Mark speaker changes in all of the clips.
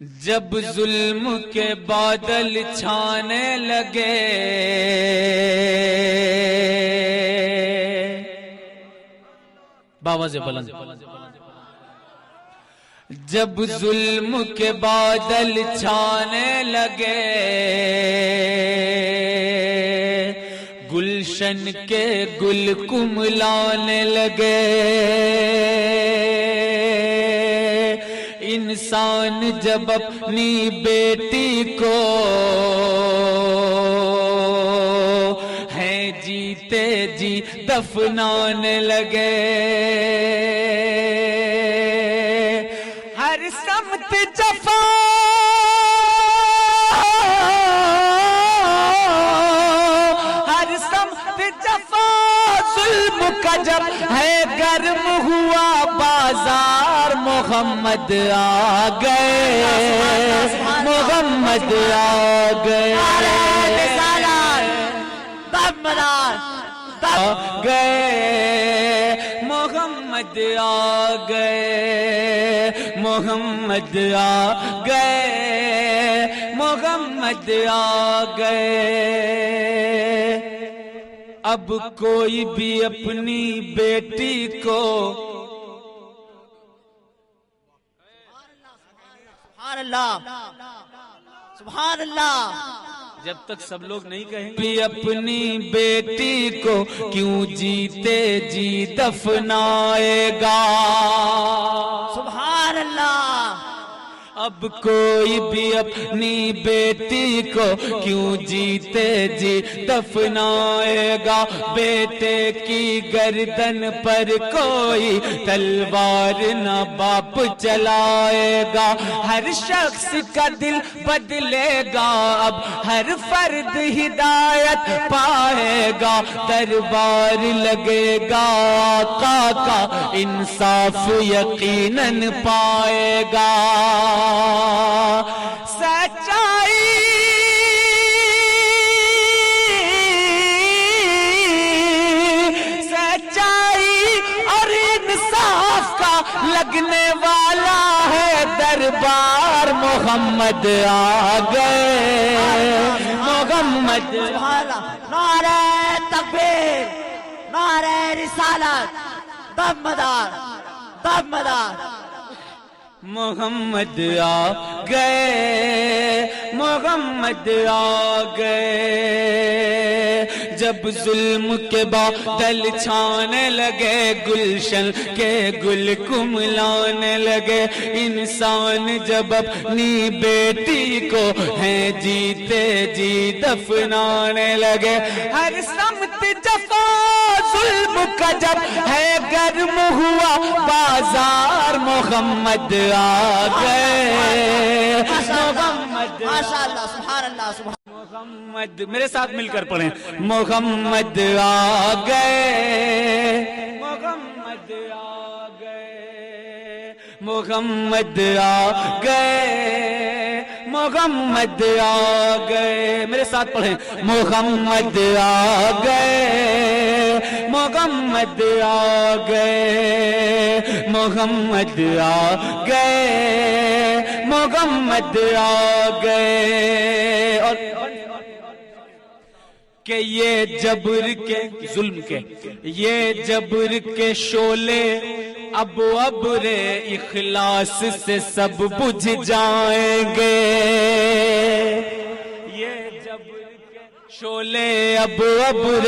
Speaker 1: جب ظلم کے بادل چھانے لگے باواز بلند، جب ظلم کے بادل چھانے لگے گلشن کے گل کملانے لگے، انسان جب اپنی بیٹی کو ہے جیتے جی دفنانے لگے، ہر سمت جفا ہر سمت جفا ظلم کا جب ہے گرم ہوا بازار محمد آ گئے، محمد آ گئے، محمد آ گئے، محمد آ گئے، محمد آ گئے۔ اب کوئی بھی اپنی بیٹی کو
Speaker 2: سبحان اللہ سبحان اللہ،
Speaker 1: جب تک سب لوگ نہیں کہیں بھی اپنی بیٹی کو کیوں جیتے جی دفنائے گا،
Speaker 2: سبحان اللہ۔
Speaker 1: اب کوئی بھی اپنی بیٹی کو کیوں جیتے جی دفنائے گا، بیٹے کی گردن پر کوئی تلوار نہ باپ چلائے گا، ہر شخص کا دل بدلے گا، اب ہر فرد ہدایت پائے گا، دربار لگے گا آقا کا انصاف یقیناً پائے گا، سچائی سچائی اور انصاف کا لگنے والا ہے دربار، محمد آ گئے، محمد۔
Speaker 2: نعرہ تکبیر، نعرہ رسالت، دمدار دمدار،
Speaker 1: محمد آ گئے، محمد آ گئے۔ جب ظلم کے بادل چھانے لگے گلشن کے گل کملانے لگے، انسان جب اپنی بیٹی کو ہے جیتے جی دفنانے لگے، ہر سمت جفا ظلم کا جب ہے گرم ہوا بازار، محمد آ گئے، محمد،
Speaker 2: ماشاءاللہ سبحان اللہ سبحان
Speaker 1: محمد، میرے ساتھ مل کر پڑھیں، محمد آ گئے، محمد آ گئے، محمد آ گئے، محمد آ گئے، میرے ساتھ پڑھیں، محمد آ گئے، محمد آ گئے، محمد آ گئے، محمد آ گئے۔ اور کہ یہ جبر کے ظلم کے یہ جبر کے شعلے اب ابر اخلاص سے سب بجھ جائیں گے، یہ جبر کے شعلے اب ابر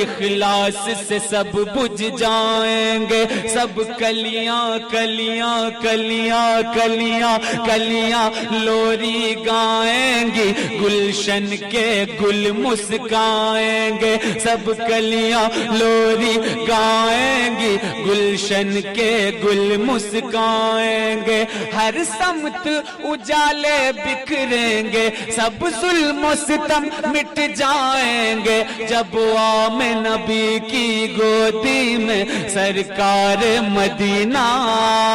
Speaker 1: اخلاص سے سب بجھ جائیں گے، سب کلیاں کلیاں کلیاں کلیاں کلیاں لوری گائیں گی، گلشن کے گل مسکائیں گے، سب کلیاں لوری گائیں گی، گلشن کے گل مسکائیں گے، ہر سمت اجالے بکھریں گے، سب ظلم و ستم مٹ جائیں گے، جب عام نبی کی گودی میں سرکار مدینہ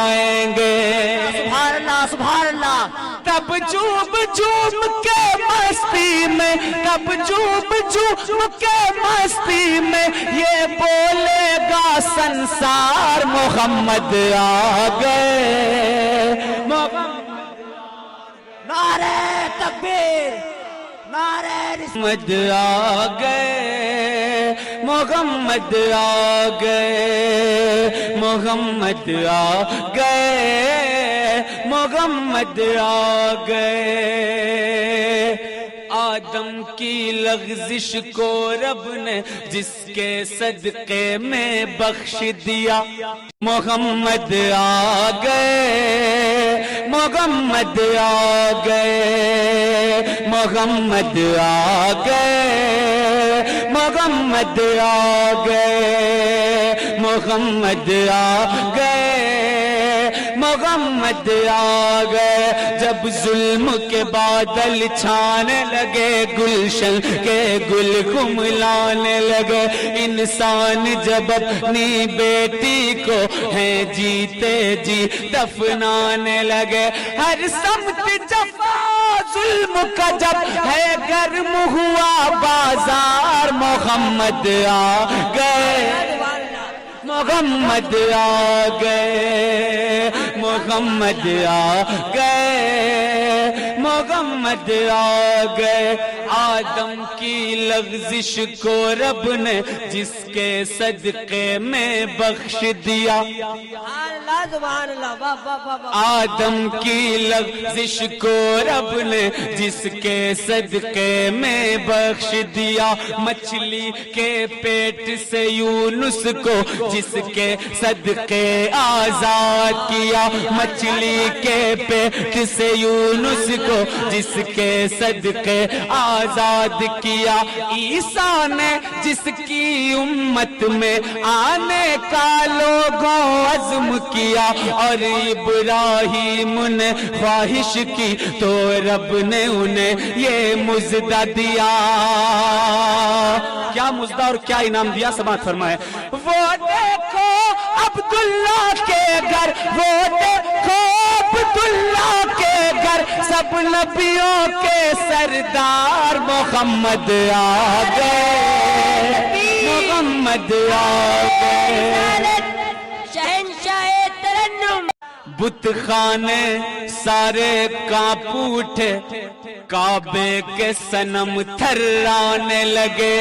Speaker 1: آئیں گے،
Speaker 2: سبحان اللہ سبحان اللہ،
Speaker 1: تب چوب چوب کے مستی میں، تب چوب چوب کے مستی میں یہ بولے گا سنسار، محمد آ گئے، محمد
Speaker 2: تکبیر نعرہ رسالت
Speaker 1: محمد آ گئے محمد آ گئے محمد آ گئے محمد آ گئے آدم کی لغزش کو رب نے جس کے صدقے میں بخش دیا محمد آ گئے محمد آ گئے محمد آ گئے محمد آ گئے محمد آ گئے محمد آ گئے جب ظلم کے بادل چھانے لگے گلشن کے گل کملانے لگے انسان جب اپنی بیٹی کو ہے جیتے جی دفنانے لگے ہر سمت جفا ظلم کا جب ہے گرم ہوا بازار محمد آ گئے محمد آ گئے محمد آ گئے محمد آ گئے آدم کی لغزش کو رب نے جس کے صدقے میں بخش دیا آدم کی لغزش کو رب نے جس کے صدقے میں بخش دیا مچھلی کے پیٹ سے یونس کو جس کے صدقے آزاد کیا مچھلی کے پیٹ سے یونس کو جس کے صدقے آزاد کیا عیسیٰ نے جس کی امت میں آنے کا لوگوں عزم کیا اور ابراہیم نے خواہش کی تو رب نے انہیں یہ مزدہ دیا کیا مزدہ اور کیا انعام دیا سماعت فرمائے وہ دیکھو عبداللہ کے گھر وہ دیکھو عبداللہ کے گھر سب نبیوں کے سردار محمد آ گئے محمد آ گئے
Speaker 2: شہنشاہ ترنم
Speaker 1: بت خانے سارے کانپ اٹھے کعبے کے صنم تھرانے لگے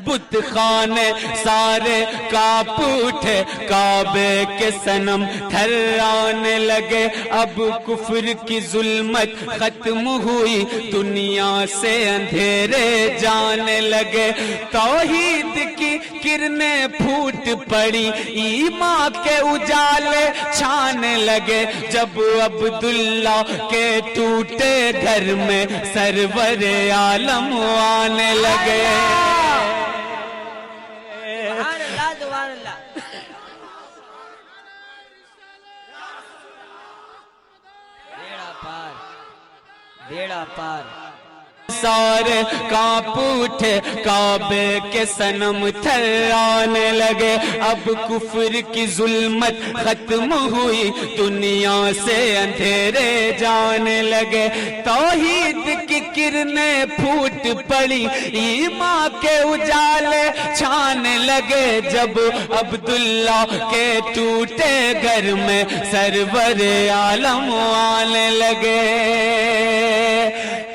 Speaker 1: بت خانے سارے کانپ اٹھے کعبے کے صنم تھرانے لگے اب کفر کی ظلمت ختم ہوئی دنیا سے اندھیرے جانے لگے توحید کی کرنیں پھوٹ پڑی ایمان کے اجالے چھانے لگے جب عبداللہ کے ٹوٹے گھر میں سرور عالم آنے لگے
Speaker 2: بیڑا پار
Speaker 1: سارے کانپ اٹھے کعبے کے صنم تھرانے لگے اب کفر کی ظلمت ختم ہوئی دنیا سے اندھیرے جانے لگے توحید کی کرنیں پھوٹ پڑی ایمان کے اجالے چھانے لگے جب عبداللہ کے ٹوٹے گھر میں سرور عالم آنے لگے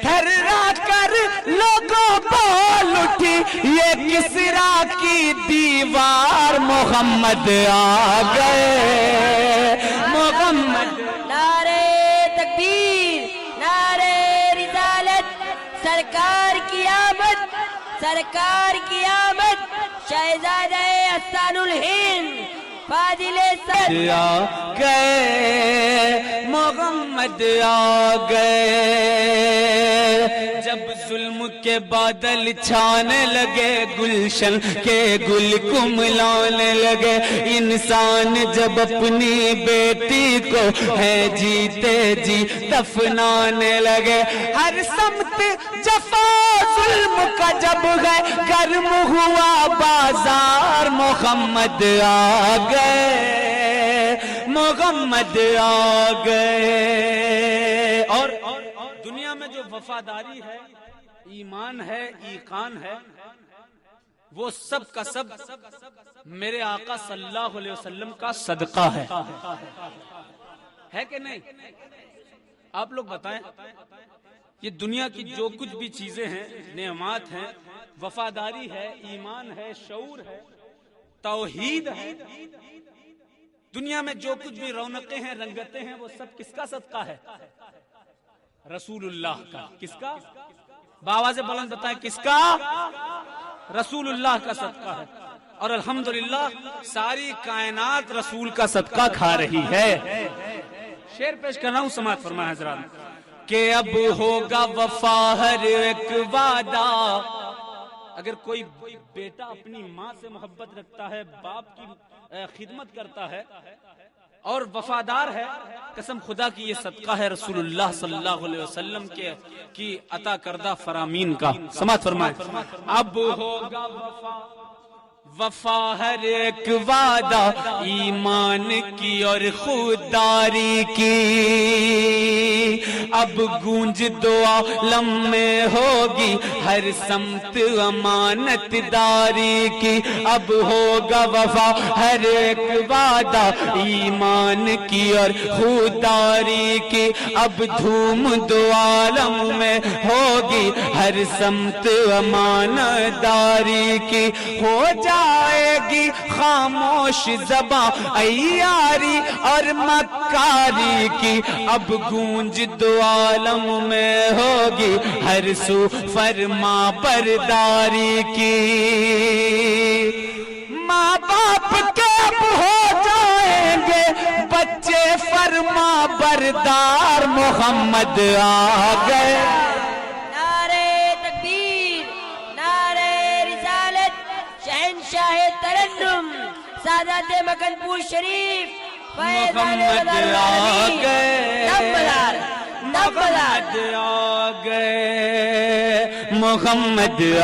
Speaker 1: تھرا کر لوگوں بول اٹھی یہ کسرا کی دیوار محمد آ گئے محمد
Speaker 2: نعرے تکبیر نعرے رسالت سرکار کی آمد سرکار کی آمد شہزادہ احسان الہند فاضل سر
Speaker 1: آ گئے محمد آ گئے جب ظلم کے بادل چھانے لگے گلشن کے گل کملانے لگے انسان جب اپنی بیٹی کو ہے جیتے جی دفنانے لگے ہر سمت جفا ظلم کا جب ہے گرم ہوا بازار محمد آ گئے محمد آ گئے اور دنیا میں جو وفاداری ہے ایمان ہے ایقان ہے وہ سب کا سب میرے آقا صلی اللہ علیہ وسلم کا صدقہ ہے کہ نہیں آپ لوگ بتائیں یہ دنیا کی جو کچھ بھی چیزیں ہیں، نعمات ہیں، وفاداری ہے، ایمان ہے، شعور ہے، توحید ہے، دنیا میں جو کچھ بھی رونقیں ہیں، رنگتیں ہیں، وہ سب کس کا صدقہ ہے؟ رسول اللہ کا۔ کس کا؟ بآواز بلند بتائیں کس کا؟ رسول اللہ کا صدقہ ہے۔ اور الحمدللہ ساری کائنات رسول کا صدقہ کھا رہی ہے۔ شعر پیش کر رہا ہوں، سماعت فرمائیں حضرات کہ اب ہوگا وفا ہر ایک وعدہ۔ اگر کوئی بیٹا اپنی ماں سے محبت رکھتا ہے، باپ کی خدمت کرتا ہے اور وفادار ہے، قسم خدا کی یہ صدقہ ہے رسول اللہ صلی اللہ علیہ وسلم کی عطا کردہ فرامین کا۔ سماعت فرمائیں اب ہوگا وفا ہر ایک وعدہ، ایمان کی اور خودداری کی، اب گونج دعا لمحے ہوگی ہر سمت امانت داری کی، اب ہوگا وفا ہر ایک وعدہ، ایمان کی اور خودداری کی، اب دھوم دو عالم میں ہوگی ہر سمت امانت داری کی، ہو جائے گی خاموش زباں عیاری اور مکاری کی، اب گونج دو عالم میں ہوگی ہر سو فرما برداری کی، ماں باپ کے اب ہو جائیں گے بچے فرما بردار، محمد آ گئے۔
Speaker 2: نعرے تکبیر، نعرے رسالت، شہنشاہ ترنم، سادات مکن پور شریف،
Speaker 1: محمد آ گئے، محمد آ گئے، محمد آ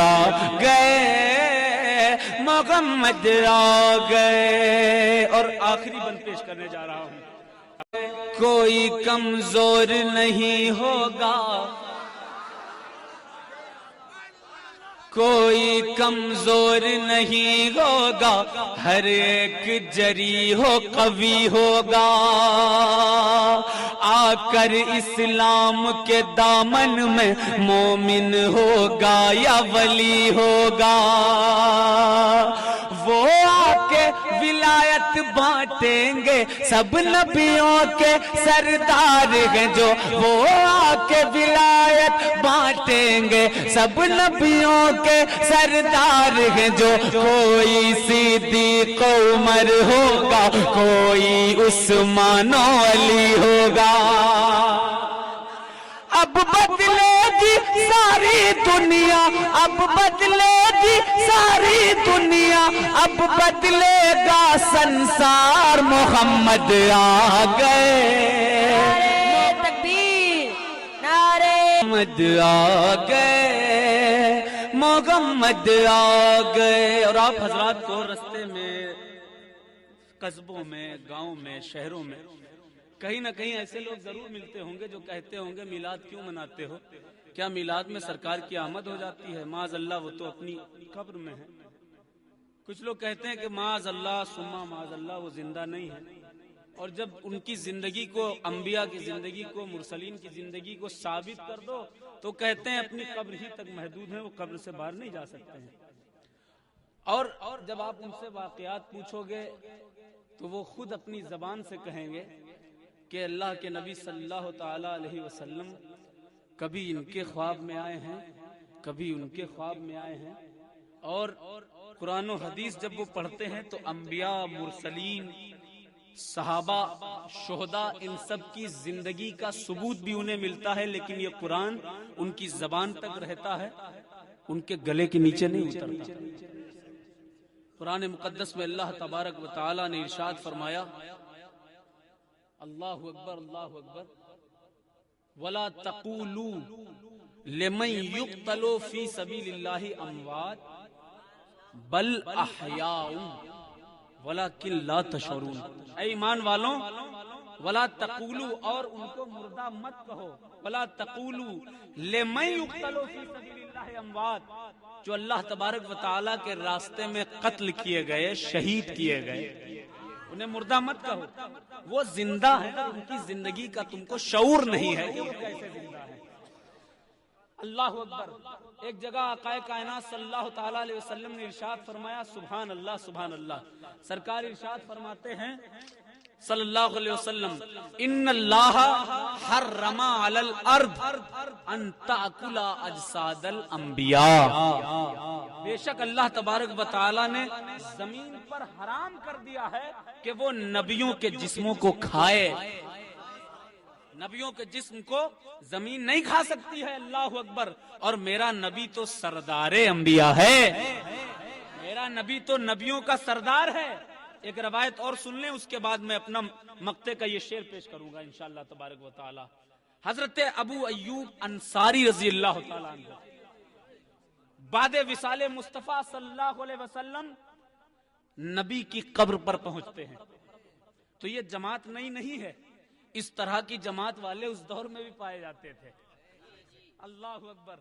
Speaker 1: گئے، محمد آ گئے۔ اور آخری بند پیش کرنے جا رہا ہوں، کوئی کمزور نہیں ہوگا، کوئی کمزور نہیں ہوگا، ہر ایک جری ہو قوی ہوگا، آ کر اسلام کے دامن میں مومن ہوگا یا ولی ہوگا، وہ آ کے ولایت بانٹیں گے، سب نبیوں کے سردار ہیں جو، وہ آ کے ولایت بانٹیں گے، سب نبیوں کے سردار ہیں جو، کوئی صدیق عمر ہوگا، کوئی عثمان و علی ہوگا، اب بدلے گی ساری دنیا، اب بدلے گی ساری دنیا، اب بدلے گا سنسار، محمد آ گئے،
Speaker 2: نعرے تکبیر، نعرے
Speaker 1: محمد آ گئے، محمد آ گئے۔ اور آپ حضرات کو رستے میں، قصبوں میں، گاؤں میں، شہروں میں کہیں نہ کہیں ایسے لوگ ضرور ملتے ہوں گے جو کہتے ہوں گے میلاد کیوں مناتے ہو؟ کیا میلاد میں سرکار کی آمد ہو جاتی ہے؟ معاذ اللہ، وہ تو اپنی قبر میں ہے۔ کچھ لوگ کہتے ہیں کہ معاذ اللہ ثم معاذ اللہ، وہ زندہ نہیں ہے، اور جب ان کی زندگی کو، انبیاء کی زندگی کو، مرسلین کی زندگی کو ثابت کر دو تو کہتے ہیں اپنی قبر ہی تک محدود ہیں، وہ قبر سے باہر نہیں جا سکتے ہیں۔ اور جب آپ ان سے واقعات پوچھو گے تو وہ خود اپنی زبان سے کہیں گے کہ اللہ کے نبی صلی اللہ تعالی علیہ وسلم کبھی ان کے خواب میں آئے ہیں، کبھی ان کے خواب میں آئے ہیں، اور قرآن و حدیث جب وہ پڑھتے ہیں تو انبیاء، مرسلین، صحابہ، شہداء، ان سب کی زندگی کا ثبوت بھی انہیں ملتا ہے، لیکن یہ قرآن ان کی زبان تک رہتا ہے، ان کے گلے کے نیچے نہیں اترتا۔ قرآن مقدس میں اللہ تبارک و تعالی نے ارشاد فرمایا، اللہ اکبر، اللہ اکبر، وَلَا تَقُولُوا لِمَنْ يُقْتَلُ فِي سَبِيلِ اللَّهِ أَمْوَاتٌ بَلْ أَحْيَاءٌ وَلَكِنْ لَا تَشْعُرُونَ۔ اے ایمان والوں، وَلَا تَقُولُوا، اور ان کو مردہ مت کہو، وَلَا تَقُولُوا لِمَنْ يُقْتَلُ فِي سَبِيلِ اللَّهِ أَمْوَاتٌ، جو اللہ تبارک و تعالیٰ کے راستے میں قتل کیے گئے، شہید کیے گئے، انہیں مردہ مت کہو، وہ زندہ ہیں، ان کی زندگی کا تم کو شعور نہیں ہے کہ وہ کیسے زندہ ہے۔ اللہ اکبر۔ ایک جگہ آقا کائنات صلی اللہ تعالی علیہ وسلم نے ارشاد فرمایا، سبحان اللہ سبحان اللہ۔ سرکار ارشاد فرماتے ہیں صلی اللہ علیہ وسلم، ان اللہ حرم علی الارض ان تاکل اجساد الانبیاء، بے شک اللہ تبارک و تعالی نے زمین پر حرام کر دیا ہے کہ وہ نبیوں کے جسموں کو کھائے۔ نبیوں کے جسم کو زمین نہیں کھا سکتی ہے۔ اللہ اکبر۔ اور میرا نبی تو سردار انبیاء ہے، میرا نبی تو نبیوں کا سردار ہے۔ ایک روایت اور سن لیں، اس کے بعد میں اپنا مقطع کا یہ شعر پیش کروں گا انشاءاللہ تبارک و تعالی۔ حضرت ابو ایوب انصاری رضی اللہ تعالیٰ عنہ بعد وصال مصطفیٰ صلی اللہ علیہ وسلم نبی کی قبر پر پہنچتے ہیں تو یہ جماعت نئی نہیں ہے، اس طرح کی جماعت والے اس دور میں بھی پائے جاتے تھے۔ اللہ اکبر۔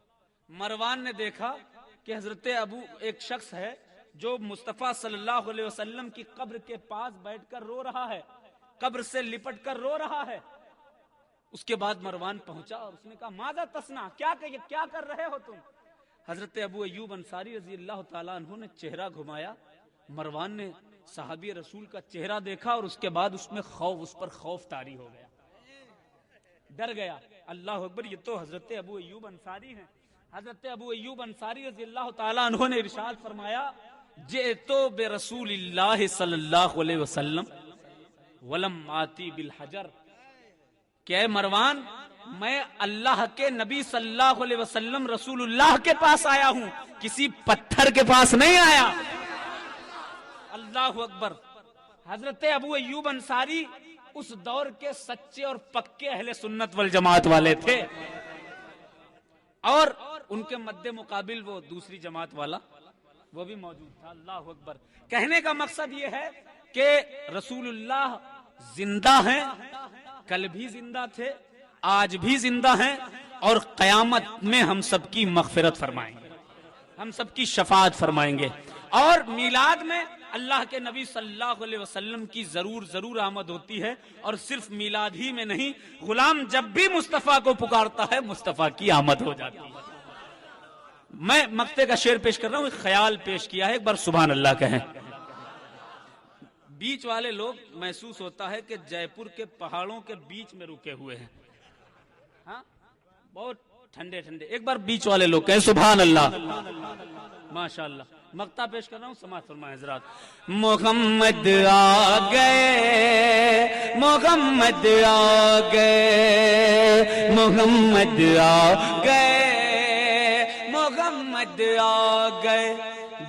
Speaker 1: مروان نے دیکھا کہ حضرت ابو ایک شخص ہے جو مصطفیٰ صلی اللہ علیہ وسلم کی قبر کے پاس بیٹھ کر رو رہا ہے، قبر سے لپٹ کر رو رہا ہے۔ اس کے بعد مروان پہنچا اور اس نے کہا ماذا تصنع، کیا کر رہے ہو تم؟ حضرت ابو ایوب انصاری رضی اللہ تعالیٰ عنہ نے چہرہ گھمایا، مروان نے صحابی رسول کا چہرہ دیکھا اور اس کے بعد اس پر خوف طاری ہو گیا، ڈر گیا۔ اللہ اکبر۔ یہ تو حضرت ابو ایوب انصاری ہیں۔ حضرت ابو ایوب انصاری رضی اللہ تعالیٰ عنہ نے ارشاد فرمایا، جئتو برسول اللہ صلی اللہ علیہ وسلم ولم آتی بالحجر، کہ اے مروان میں اللہ کے نبی صلی اللہ علیہ وسلم رسول اللہ کے پاس آیا ہوں، کسی پتھر کے پاس نہیں آیا۔ اللہ اکبر۔ حضرت ابو ایوب انصاری اس دور کے سچے اور پکے اہل سنت والجماعت والے تھے، اور ان کے مد مقابل وہ دوسری جماعت والا وہ بھی موجود تھا۔ اللہ اکبر۔ کہنے کا مقصد یہ ہے کہ رسول اللہ زندہ ہیں، کل بھی زندہ تھے، آج بھی زندہ ہیں، اور قیامت میں ہم سب کی مغفرت فرمائیں گے، ہم سب کی شفاعت فرمائیں گے۔ اور میلاد میں اللہ کے نبی صلی اللہ علیہ وسلم کی ضرور آمد ہوتی ہے، اور صرف میلاد ہی میں نہیں، غلام جب بھی مصطفیٰ کو پکارتا ہے مصطفیٰ کی آمد ہو جاتی ہے۔ میں مقطع کا شعر پیش کر رہا ہوں، ایک خیال پیش کیا ہے، ایک بار سبحان اللہ کہیں۔ بیچ والے لوگ محسوس ہوتا ہے کہ جے پور کے پہاڑوں کے بیچ میں رکے ہوئے ہیں، ہاں بہت ٹھنڈے ٹھنڈے۔ ایک بار بیچ والے لوگ کہیں سبحان اللہ، ماشاءاللہ۔ مقطع پیش کر رہا ہوں، سماعت فرمائیں حضرات۔ محمد آ گئے، محمد آ گئے، محمد آ گئے، محمد آ گئے۔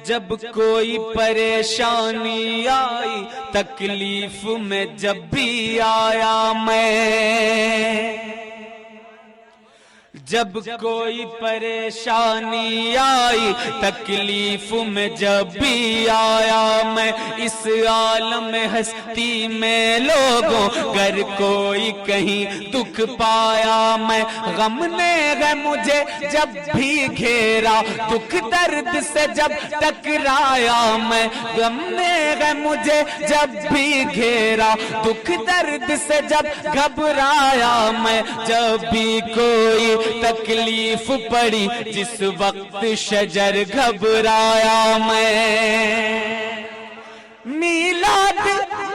Speaker 1: جب کوئی پریشانی آئی، تکلیف میں جب بھی آیا میں، جب کوئی پریشانی آئی، تکلیف میں جب بھی آیا میں، اس عالم ہستی میں لوگوں گر کوئی کہیں دکھ پایا میں، غم نے ہے مجھے جب بھی گھیرا، دکھ درد سے جب ٹکرایا میں، غم نے ہے مجھے جب بھی گھیرا، دکھ درد سے جب گھبرایا میں، جب بھی کوئی تکلیف پڑی جس وقت شجر گھبرایا میں، میلاد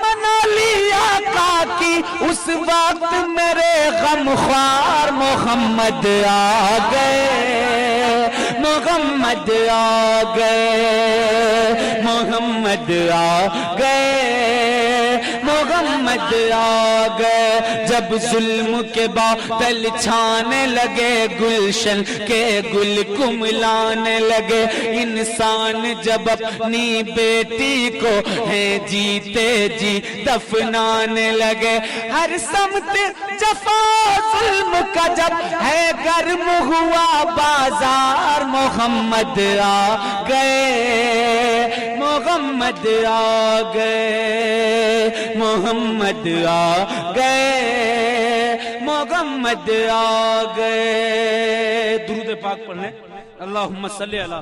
Speaker 1: منا لیا آقا کی اس وقت میرے غم خوار محمد آ گئے، محمد آ گئے، محمد آ گئے، محمد آ گئے۔ جب ظلم کے بادل چھانے لگے، گلشن کے گل کملانے لگے، انسان جب اپنی بیٹی کو ہے جیتے جی دفنانے لگے، ہر سمت جفا ظلم کا جب ہے گرم ہوا بازار، محمد آ گئے، محمد آ گئے، محمد آ گئے، محمد آ گئے۔ درود پاک پڑھیں، اللہم صلی علی